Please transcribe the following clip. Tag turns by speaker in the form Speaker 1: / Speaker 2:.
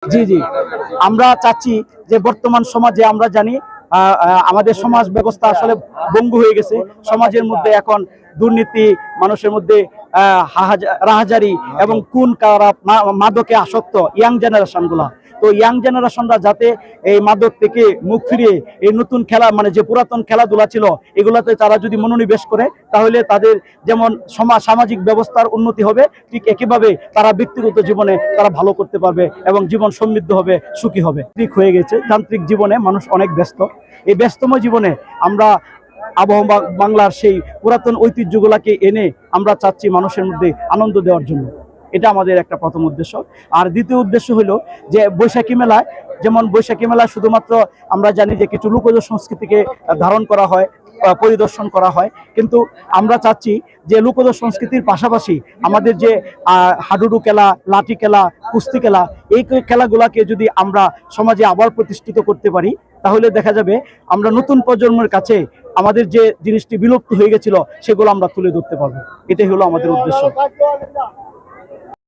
Speaker 1: জি জি আমরা চাচ্ছি যে বর্তমান সমাজে আমরা জানি আমাদের সমাজ ব্যবস্থা আসলে ভঙ্গুর হয়ে গেছে। সমাজের মধ্যে এখন দুর্নীতি, মানুষের মধ্যে রাহাজারি এবং খুন খারাপ, মাদকে আসক্ত ইয়াং জেনারেশন গুলা। তো ইয়াং জেনারেশনরা যাতে এই মাদক থেকে মুখ ফিরিয়ে এই নতুন খেলা, মানে যে পুরাতন খেলাধুলা ছিল, এগুলাতে তারা যদি মনোনিবেশ করে, তাহলে তাদের যেমন সামাজিক ব্যবস্থার উন্নতি হবে, ঠিক একইভাবে তারা ব্যক্তিগত জীবনে তারা ভালো করতে পারবে এবং জীবন সমৃদ্ধ হবে, সুখী হবে। ঠিক হয়ে গেছে যান্ত্রিক জীবনে, মানুষ অনেক ব্যস্ত। এই ব্যস্তময় জীবনে আমরা আবহাওয়া বাংলার সেই পুরাতন ঐতিহ্যগুলাকে এনে আমরা চাচ্ছি মানুষের মধ্যে আনন্দ দেওয়ার জন্য। এটা আমাদের একটা প্রথম উদ্দেশ্য। আর দ্বিতীয় উদ্দেশ্য হলো যে বৈশাখী মেলায়, যেমন বৈশাখী মেলায় শুধুমাত্র আমরা জানি যে কিছু লোকজ সংস্কৃতিকে ধারণ করা হয়, পরিদর্শন করা হয়, কিন্তু আমরা চাচ্ছি যে লোকজ সংস্কৃতির পাশাপাশি আমাদের যে হাডুডু খেলা, লাঠি খেলা, কুস্তি খেলা, এই খেলাগুলাকে যদি আমরা সমাজে আবার প্রতিষ্ঠিত করতে পারি, তাহলে দেখা যাবে আমরা নতুন প্রজন্মের কাছে আমাদের যে জিনিসটি বিলুপ্ত হয়ে গেছিল সেগুলো আমরা তুলে ধরতে পারবো। এটাই হলো আমাদের উদ্দেশ্য।